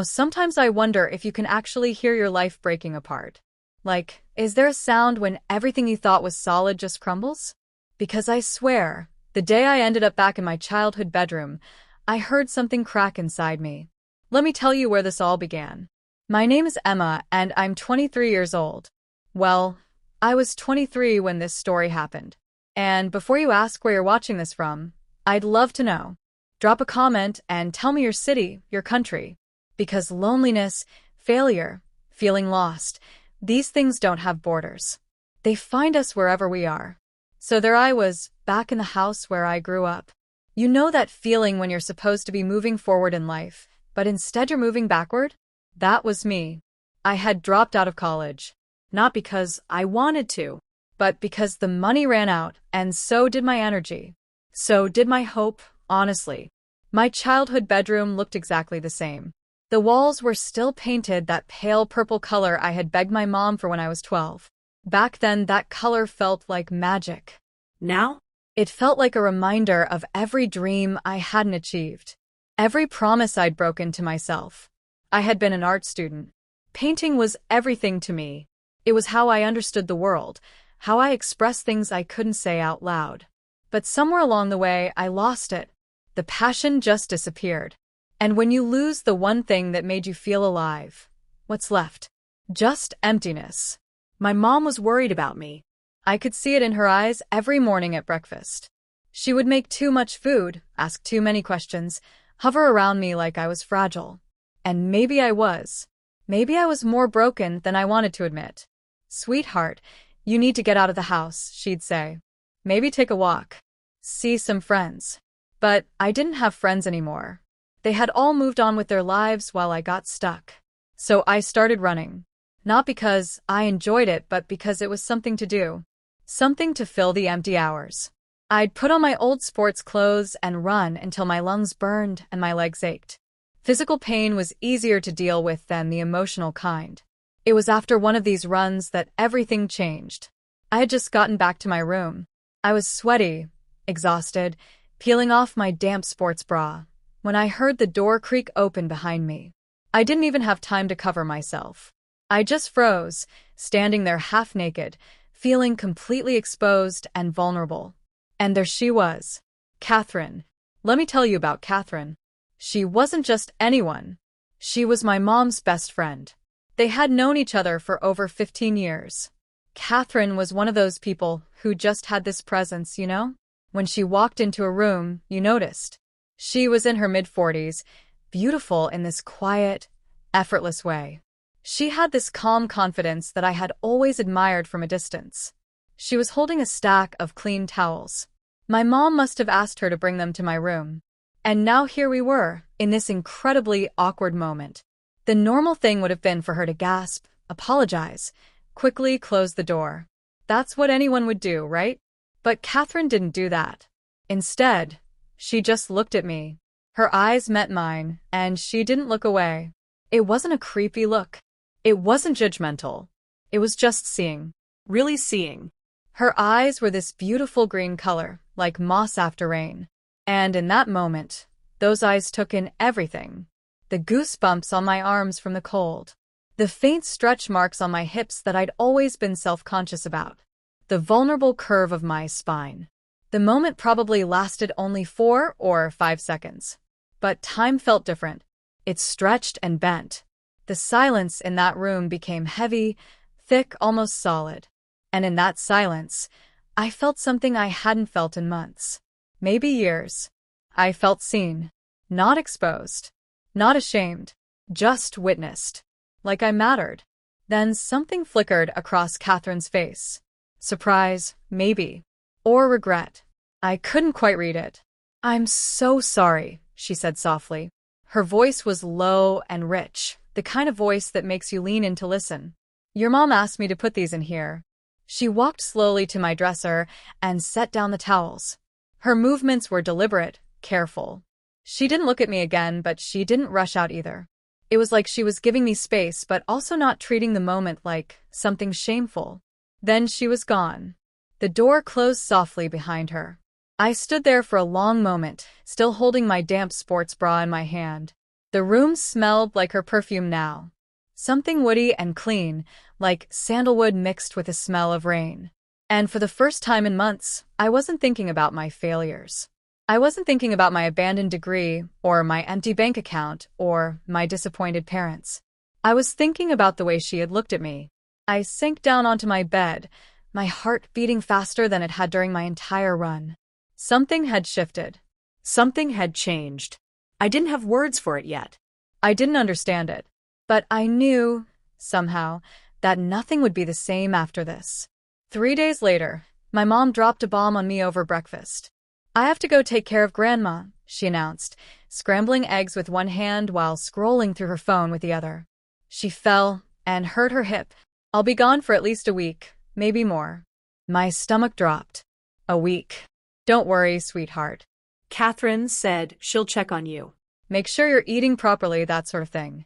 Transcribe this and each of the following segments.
Sometimes I wonder if you can actually hear your life breaking apart. Like, is there a sound when everything you thought was solid just crumbles? Because I swear, the day I ended up back in my childhood bedroom, I heard something crack inside me. Let me tell you where this all began. My name is Emma, and I'm 23 years old. Well, I was 23 when this story happened. And before you ask where you're watching this from, I'd love to know. Drop a comment and tell me your city, your country. Because loneliness, failure, feeling lost, these things don't have borders. They find us wherever we are. So there I was, back in the house where I grew up. You know that feeling when you're supposed to be moving forward in life, but instead you're moving backward? That was me. I had dropped out of college. Not because I wanted to, but because the money ran out, and so did my energy. So did my hope, honestly. My childhood bedroom looked exactly the same. The walls were still painted that pale purple color I had begged my mom for when I was 12. Back then, that color felt like magic. Now? It felt like a reminder of every dream I hadn't achieved. Every promise I'd broken to myself. I had been an art student. Painting was everything to me. It was how I understood the world, how I expressed things I couldn't say out loud. But somewhere along the way, I lost it. The passion just disappeared. And when you lose the one thing that made you feel alive, what's left? Just emptiness. My mom was worried about me. I could see it in her eyes every morning at breakfast. She would make too much food, ask too many questions, hover around me like I was fragile. And maybe I was. Maybe I was more broken than I wanted to admit. "Sweetheart, you need to get out of the house," she'd say. "Maybe take a walk. See some friends." But I didn't have friends anymore. They had all moved on with their lives while I got stuck. So I started running. Not because I enjoyed it, but because it was something to do. Something to fill the empty hours. I'd put on my old sports clothes and run until my lungs burned and my legs ached. Physical pain was easier to deal with than the emotional kind. It was after one of these runs that everything changed. I had just gotten back to my room. I was sweaty, exhausted, peeling off my damp sports bra, when I heard the door creak open behind me. I didn't even have time to cover myself. I just froze, standing there half naked, feeling completely exposed and vulnerable. And there she was, Catherine. Let me tell you about Catherine. She wasn't just anyone. She was my mom's best friend. They had known each other for over 15 years. Catherine was one of those people who just had this presence, you know? When she walked into a room, you noticed. She was in her mid-40s, beautiful in this quiet, effortless way. She had this calm confidence that I had always admired from a distance. She was holding a stack of clean towels. My mom must have asked her to bring them to my room. And now here we were, in this incredibly awkward moment. The normal thing would have been for her to gasp, apologize, quickly close the door. That's what anyone would do, right? But Catherine didn't do that. Instead, she just looked at me. Her eyes met mine, and she didn't look away. It wasn't a creepy look. It wasn't judgmental. It was just seeing. Really seeing. Her eyes were this beautiful green color, like moss after rain. And in that moment, those eyes took in everything. The goosebumps on my arms from the cold. The faint stretch marks on my hips that I'd always been self-conscious about. The vulnerable curve of my spine. The moment probably lasted only 4 or 5 seconds. But time felt different. It stretched and bent. The silence in that room became heavy, thick, almost solid. And in that silence, I felt something I hadn't felt in months. Maybe years. I felt seen. Not exposed. Not ashamed. Just witnessed. Like I mattered. Then something flickered across Catherine's face. Surprise, maybe. Or regret. I couldn't quite read it. "I'm so sorry," she said softly. Her voice was low and rich, the kind of voice that makes you lean in to listen. "Your mom asked me to put these in here." She walked slowly to my dresser and set down the towels. Her movements were deliberate, careful. She didn't look at me again, but she didn't rush out either. It was like she was giving me space, but also not treating the moment like something shameful. Then she was gone. The door closed softly behind her. I stood there for a long moment, still holding my damp sports bra in my hand. The room smelled like her perfume now. Something woody and clean, like sandalwood mixed with the smell of rain. And for the first time in months, I wasn't thinking about my failures. I wasn't thinking about my abandoned degree, or my empty bank account, or my disappointed parents. I was thinking about the way she had looked at me. I sank down onto my bed, my heart beating faster than it had during my entire run. Something had shifted. Something had changed. I didn't have words for it yet. I didn't understand it. But I knew, somehow, that nothing would be the same after this. 3 days later, my mom dropped a bomb on me over breakfast. "I have to go take care of Grandma," she announced, scrambling eggs with one hand while scrolling through her phone with the other. She fell and hurt her hip. "I'll be gone for at least a week, maybe more." My stomach dropped. "A week. Don't worry, sweetheart." Catherine said she'll check on you. "Make sure you're eating properly, that sort of thing."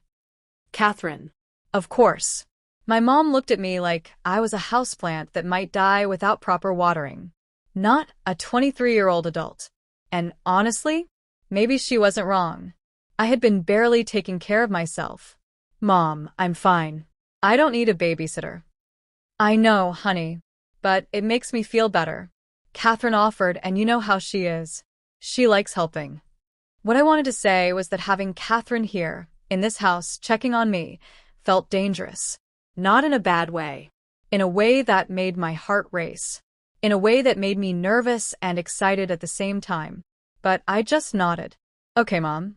Catherine. Of course. My mom looked at me like I was a houseplant that might die without proper watering. Not a 23-year-old adult. And honestly, maybe she wasn't wrong. I had been barely taking care of myself. "Mom, I'm fine. I don't need a babysitter." "I know, honey. But it makes me feel better." Catherine offered, and you know how she is. She likes helping. What I wanted to say was that having Catherine here, in this house, checking on me, felt dangerous. Not in a bad way. In a way that made my heart race. In a way that made me nervous and excited at the same time. But I just nodded. "Okay, Mom."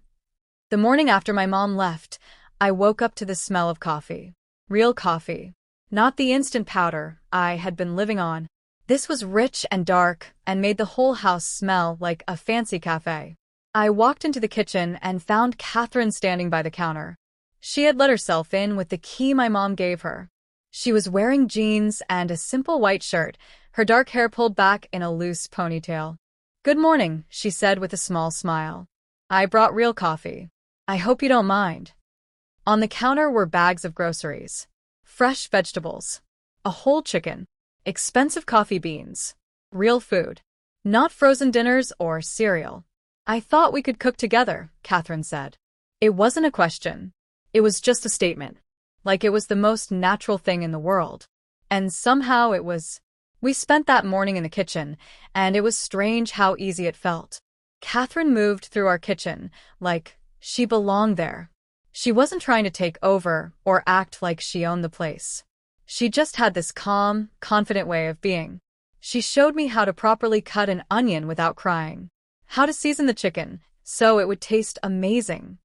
The morning after my mom left, I woke up to the smell of coffee. Real coffee. Not the instant powder I had been living on. This was rich and dark and made the whole house smell like a fancy cafe. I walked into the kitchen and found Catherine standing by the counter. She had let herself in with the key my mom gave her. She was wearing jeans and a simple white shirt, her dark hair pulled back in a loose ponytail. "Good morning," she said with a small smile. "I brought real coffee. I hope you don't mind." On the counter were bags of groceries. Fresh vegetables. A whole chicken. Expensive coffee beans. Real food. Not frozen dinners or cereal. "I thought we could cook together," Catherine said. It wasn't a question. It was just a statement. Like it was the most natural thing in the world. And somehow it was. We spent that morning in the kitchen, and it was strange how easy it felt. Catherine moved through our kitchen, like she belonged there. She wasn't trying to take over or act like she owned the place. She just had this calm, confident way of being. She showed me how to properly cut an onion without crying. How to season the chicken so it would taste amazing.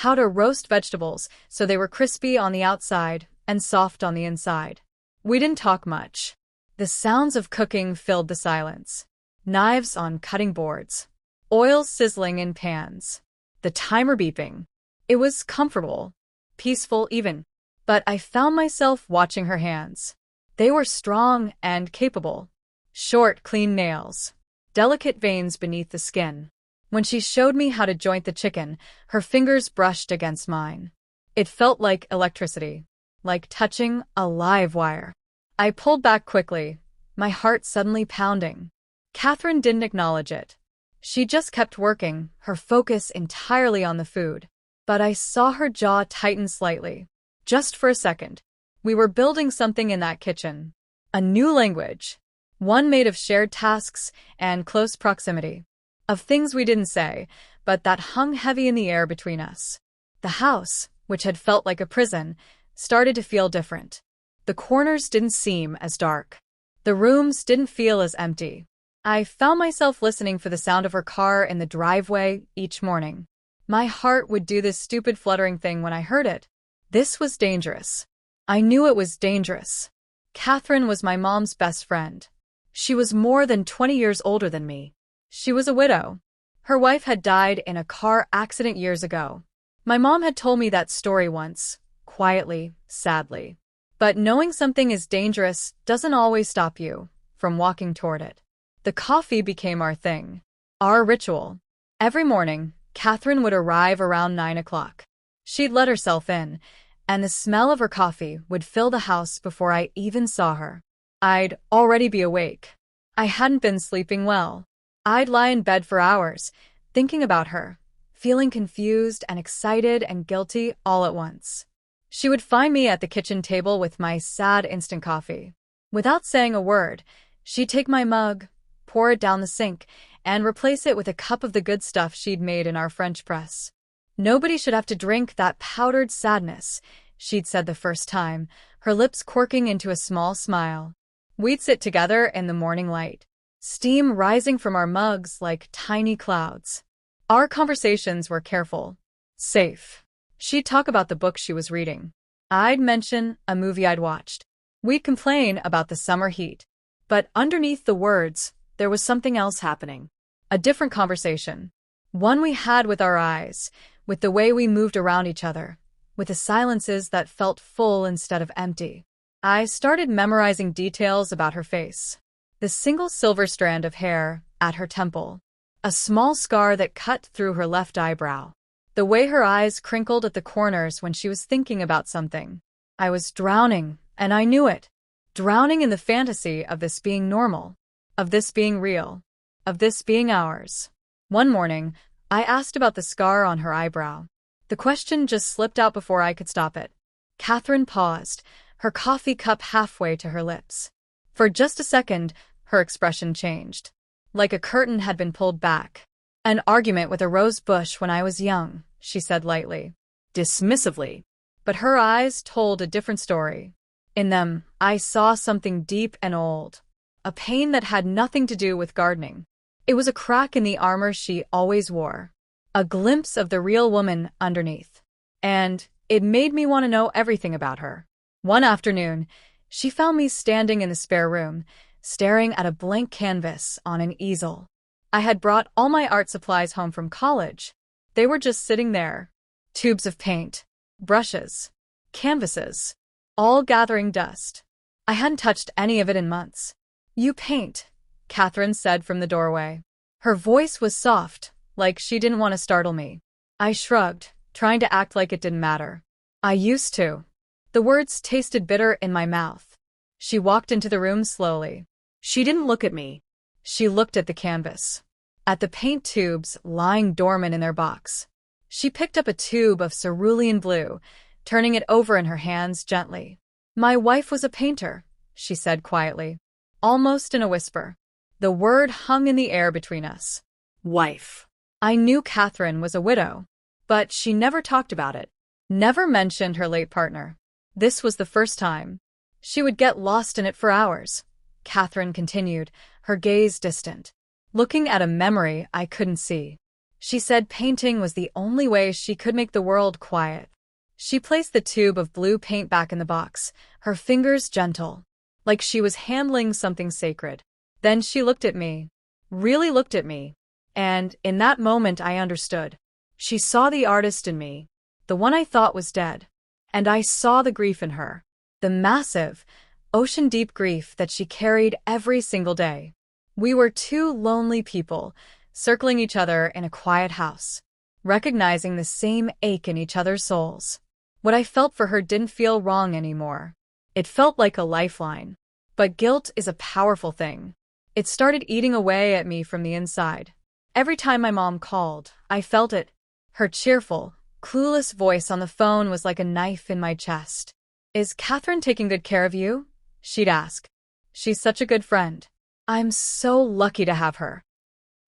How to roast vegetables so they were crispy on the outside and soft on the inside. We didn't talk much. The sounds of cooking filled the silence. Knives on cutting boards. Oil sizzling in pans. The timer beeping. It was comfortable. Peaceful even. But I found myself watching her hands. They were strong and capable. Short, clean nails. Delicate veins beneath the skin. When she showed me how to joint the chicken, her fingers brushed against mine. It felt like electricity. Like touching a live wire. I pulled back quickly, my heart suddenly pounding. Catherine didn't acknowledge it. She just kept working, her focus entirely on the food. But I saw her jaw tighten slightly. Just for a second. We were building something in that kitchen. A new language. One made of shared tasks and close proximity. Of things we didn't say, but that hung heavy in the air between us. The house, which had felt like a prison, started to feel different. The corners didn't seem as dark. The rooms didn't feel as empty. I found myself listening for the sound of her car in the driveway each morning. My heart would do this stupid fluttering thing when I heard it. This was dangerous. I knew it was dangerous. Catherine was my mom's best friend. She was more than 20 years older than me. She was a widow. Her wife had died in a car accident years ago. My mom had told me that story once, quietly, sadly. But knowing something is dangerous doesn't always stop you from walking toward it. The coffee became our thing. Our ritual. Every morning, Catherine would arrive around 9 o'clock. She'd let herself in, and the smell of her coffee would fill the house before I even saw her. I'd already be awake. I hadn't been sleeping well. I'd lie in bed for hours, thinking about her, feeling confused and excited and guilty all at once. She would find me at the kitchen table with my sad instant coffee. Without saying a word, she'd take my mug, pour it down the sink, and replace it with a cup of the good stuff she'd made in our French press. "Nobody should have to drink that powdered sadness," she'd said the first time, her lips quirking into a small smile. We'd sit together in the morning light, steam rising from our mugs like tiny clouds. Our conversations were careful, safe. She'd talk about the book she was reading. I'd mention a movie I'd watched. We'd complain about the summer heat. But underneath the words, there was something else happening. A different conversation. One we had with our eyes, with the way we moved around each other, with the silences that felt full instead of empty. I started memorizing details about her face. The single silver strand of hair at her temple. A small scar that cut through her left eyebrow. The way her eyes crinkled at the corners when she was thinking about something. I was drowning, and I knew it. Drowning in the fantasy of this being normal. Of this being real. Of this being ours. One morning, I asked about the scar on her eyebrow. The question just slipped out before I could stop it. Catherine paused, her coffee cup halfway to her lips. For just a second, her expression changed. Like a curtain had been pulled back. "An argument with a rose bush when I was young," she said lightly. Dismissively. But her eyes told a different story. In them, I saw something deep and old. A pain that had nothing to do with gardening. It was a crack in the armor she always wore. A glimpse of the real woman underneath. And it made me want to know everything about her. One afternoon, she found me standing in the spare room, staring at a blank canvas on an easel. I had brought all my art supplies home from college. They were just sitting there. Tubes of paint, brushes, canvases, all gathering dust. I hadn't touched any of it in months. "You paint," Catherine said from the doorway. Her voice was soft, like she didn't want to startle me. I shrugged, trying to act like it didn't matter. "I used to." The words tasted bitter in my mouth. She walked into the room slowly. She didn't look at me. She looked at the canvas. At the paint tubes lying dormant in their box. She picked up a tube of cerulean blue, turning it over in her hands gently. "My wife was a painter," she said quietly, almost in a whisper. The word hung in the air between us. Wife. I knew Catherine was a widow, but she never talked about it. Never mentioned her late partner. This was the first time. She would get lost in it for hours. Catherine continued, her gaze distant, looking at a memory I couldn't see. She said painting was the only way she could make the world quiet. She placed the tube of blue paint back in the box, her fingers gentle, like she was handling something sacred. Then she looked at me, really looked at me, and in that moment I understood. She saw the artist in me, the one I thought was dead, and I saw the grief in her, the massive, ocean-deep grief that she carried every single day. We were two lonely people, circling each other in a quiet house, recognizing the same ache in each other's souls. What I felt for her didn't feel wrong anymore. It felt like a lifeline. But guilt is a powerful thing. It started eating away at me from the inside. Every time my mom called, I felt it. Her cheerful, clueless voice on the phone was like a knife in my chest. "Is Catherine taking good care of you?" she'd ask. "She's such a good friend. I'm so lucky to have her."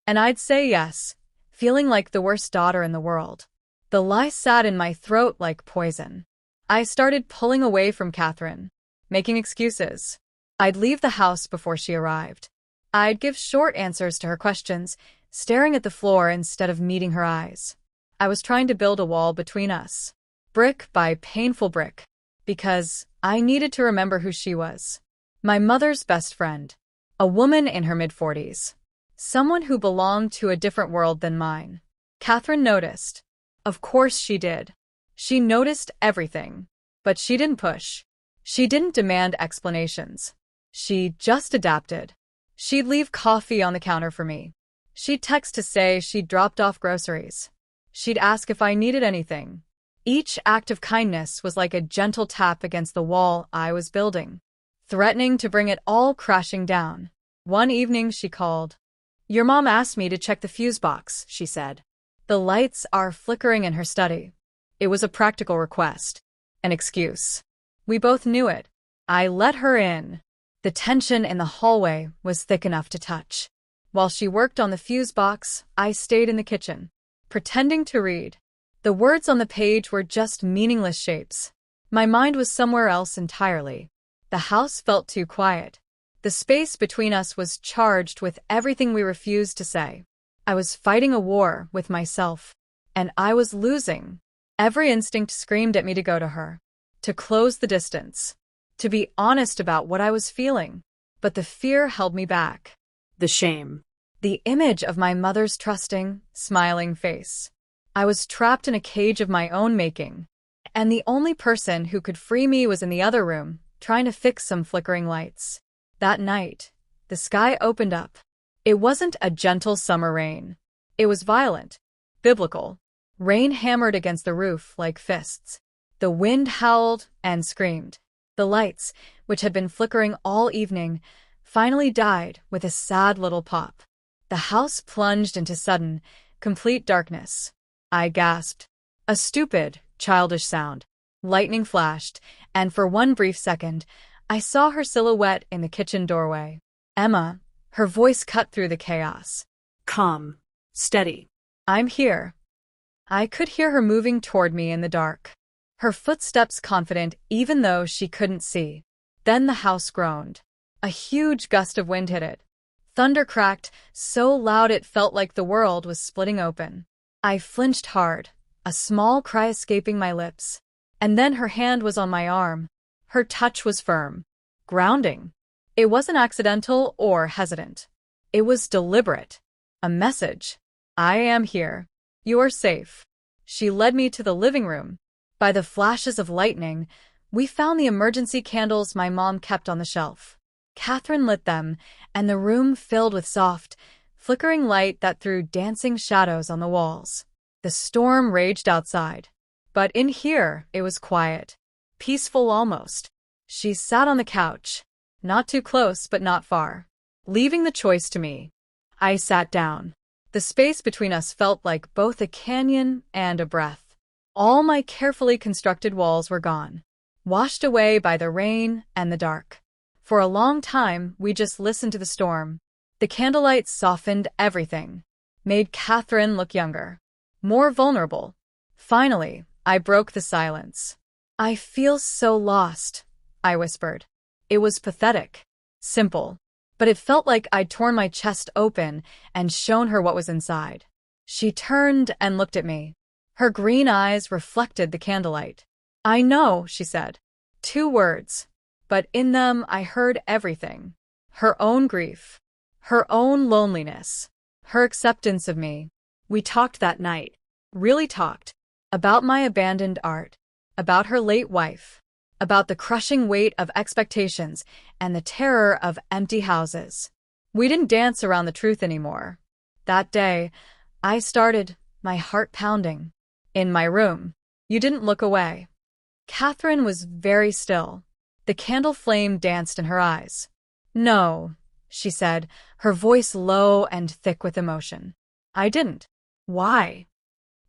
And I'd say yes, feeling like the worst daughter in the world. The lie sat in my throat like poison. I started pulling away from Catherine, making excuses. I'd leave the house before she arrived. I'd give short answers to her questions, staring at the floor instead of meeting her eyes. I was trying to build a wall between us, brick by painful brick, because I needed to remember who she was. My mother's best friend, a woman in her mid-40s, someone who belonged to a different world than mine. Catherine noticed. Of course she did. She noticed everything, but she didn't push. She didn't demand explanations. She just adapted. She'd leave coffee on the counter for me. She'd text to say she'd dropped off groceries. She'd ask if I needed anything. Each act of kindness was like a gentle tap against the wall I was building, threatening to bring it all crashing down. One evening she called. "Your mom asked me to check the fuse box," she said. The lights are flickering in her study. It was a practical request. An excuse. We both knew it. I let her in. The tension in the hallway was thick enough to touch. While she worked on the fuse box, I stayed in the kitchen, pretending to read. The words on the page were just meaningless shapes. My mind was somewhere else entirely. The house felt too quiet. The space between us was charged with everything we refused to say. I was fighting a war with myself, and I was losing. Every instinct screamed at me to go to her, to close the distance, to be honest about what I was feeling. But the fear held me back. The shame. The image of my mother's trusting, smiling face. I was trapped in a cage of my own making, and the only person who could free me was in the other room, trying to fix some flickering lights. That night, the sky opened up. It wasn't a gentle summer rain. It was violent, biblical. Rain hammered against the roof like fists. The wind howled and screamed. The lights, which had been flickering all evening, finally died with a sad little pop. The house plunged into sudden, complete darkness. I gasped. A stupid, childish sound. Lightning flashed, and for one brief second, I saw her silhouette in the kitchen doorway. Emma, her voice cut through the chaos. Calm. Steady. I'm here. I could hear her moving toward me in the dark. Her footsteps confident even though she couldn't see. Then the house groaned. A huge gust of wind hit it. Thunder cracked, so loud it felt like the world was splitting open. I flinched hard, a small cry escaping my lips. And then her hand was on my arm. Her touch was firm, grounding. It wasn't accidental or hesitant. It was deliberate. A message. I am here. You're safe. She led me to the living room. By the flashes of lightning, we found the emergency candles my mom kept on the shelf. Catherine lit them, and the room filled with soft, flickering light that threw dancing shadows on the walls. The storm raged outside, but in here it was quiet, peaceful almost. She sat on the couch, not too close but not far, leaving the choice to me. I sat down. The space between us felt like both a canyon and a breath. All my carefully constructed walls were gone, washed away by the rain and the dark. For a long time, we just listened to the storm. The candlelight softened everything, made Catherine look younger, more vulnerable. Finally, I broke the silence. I feel so lost, I whispered. It was pathetic, simple, but it felt like I'd torn my chest open and shown her what was inside. She turned and looked at me. Her green eyes reflected the candlelight. I know, she said. 2 words. But in them I heard everything. Her own grief. Her own loneliness. Her acceptance of me. We talked that night. Really talked. About my abandoned art. About her late wife. About the crushing weight of expectations and the terror of empty houses. We didn't dance around the truth anymore. That day, I started, my heart pounding. In my room. You didn't look away. Catherine was very still. The candle flame danced in her eyes. No, she said, her voice low and thick with emotion. I didn't. Why?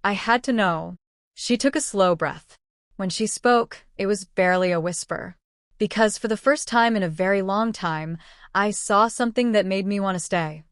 I had to know. She took a slow breath. When she spoke, it was barely a whisper. Because for the first time in a very long time, I saw something that made me want to stay.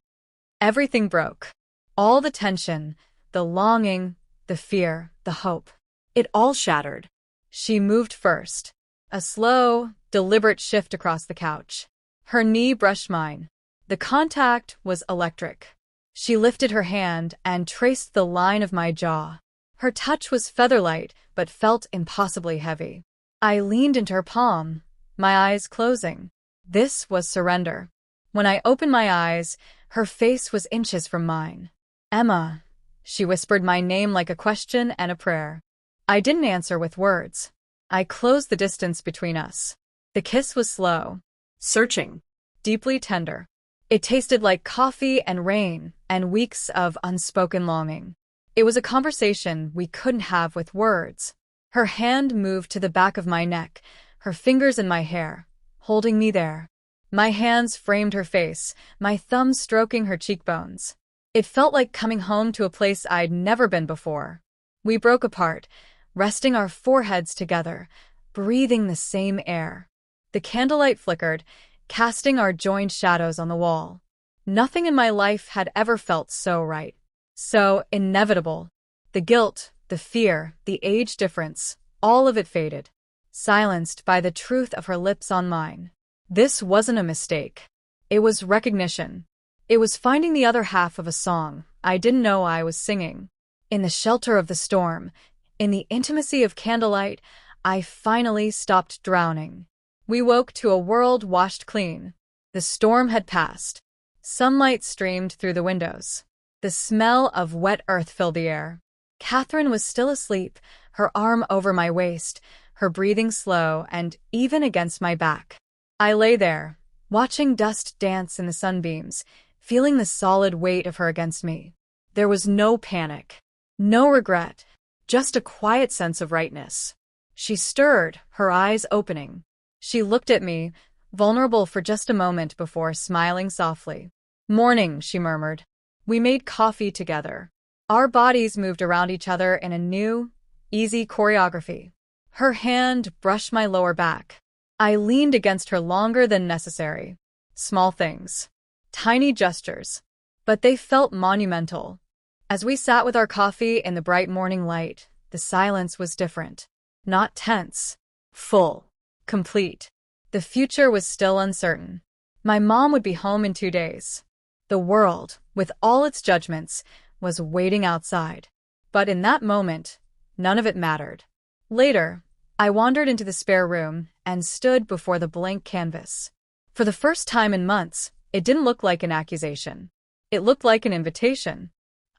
Everything broke. All the tension, the longing, the fear, the hope. It all shattered. She moved first. A slow, deliberate shift across the couch. Her knee brushed mine. The contact was electric. She lifted her hand and traced the line of my jaw. Her touch was featherlight, but felt impossibly heavy. I leaned into her palm, my eyes closing. This was surrender. When I opened my eyes, her face was inches from mine. Emma. She whispered my name like a question and a prayer. I didn't answer with words. I closed the distance between us. The kiss was slow, searching, deeply tender. It tasted like coffee and rain and weeks of unspoken longing. It was a conversation we couldn't have with words. Her hand moved to the back of my neck, her fingers in my hair, holding me there. My hands framed her face, my thumbs stroking her cheekbones. It felt like coming home to a place I'd never been before. We broke apart, resting our foreheads together, breathing the same air. The candlelight flickered, casting our joined shadows on the wall. Nothing in my life had ever felt so right, so inevitable. The guilt, the fear, the age difference, all of it faded, silenced by the truth of her lips on mine. This wasn't a mistake. It was recognition. It was finding the other half of a song I didn't know I was singing. In the shelter of the storm, in the intimacy of candlelight, I finally stopped drowning. We woke to a world washed clean. The storm had passed. Sunlight streamed through the windows. The smell of wet earth filled the air. Catherine was still asleep, her arm over my waist, her breathing slow and even against my back. I lay there, watching dust dance in the sunbeams, feeling the solid weight of her against me. There was no panic, no regret, just a quiet sense of rightness. She stirred, her eyes opening. She looked at me, vulnerable for just a moment before smiling softly. "Morning," she murmured. We made coffee together. Our bodies moved around each other in a new, easy choreography. Her hand brushed my lower back. I leaned against her longer than necessary. Small things. Tiny gestures. But they felt monumental. As we sat with our coffee in the bright morning light, the silence was different. Not tense. Full. Complete. The future was still uncertain. My mom would be home in 2 days. The world, with all its judgments, was waiting outside. But in that moment, none of it mattered. Later, I wandered into the spare room and stood before the blank canvas. For the first time in months, it didn't look like an accusation. It looked like an invitation.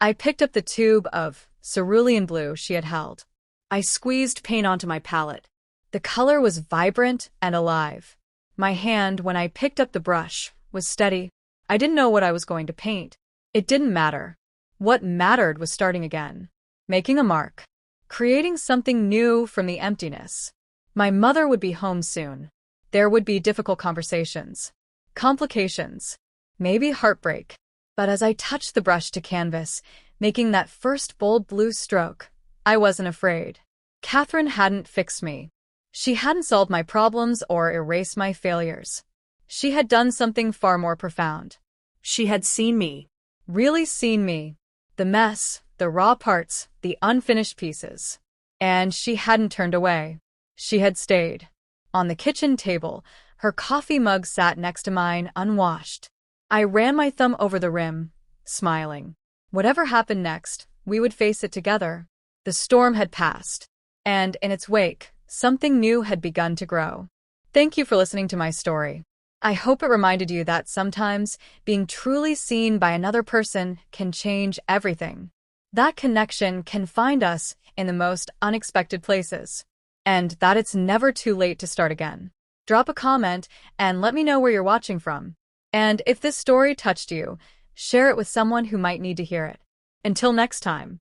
I picked up the tube of cerulean blue she had held. I squeezed paint onto my palette. The color was vibrant and alive. My hand, when I picked up the brush, was steady. I didn't know what I was going to paint. It didn't matter. What mattered was starting again. Making a mark. Creating something new from the emptiness. My mother would be home soon. There would be difficult conversations. Complications. Maybe heartbreak. But as I touched the brush to canvas, making that first bold blue stroke, I wasn't afraid. Catherine hadn't fixed me. She hadn't solved my problems or erased my failures. She had done something far more profound. She had seen me. Really seen me. The mess, the raw parts, the unfinished pieces. And she hadn't turned away. She had stayed. On the kitchen table, her coffee mug sat next to mine, unwashed. I ran my thumb over the rim, smiling. Whatever happened next, we would face it together. The storm had passed. And in its wake, something new had begun to grow. Thank you for listening to my story. I hope it reminded you that sometimes being truly seen by another person can change everything. That connection can find us in the most unexpected places. And that it's never too late to start again. Drop a comment and let me know where you're watching from. And if this story touched you, share it with someone who might need to hear it. Until next time.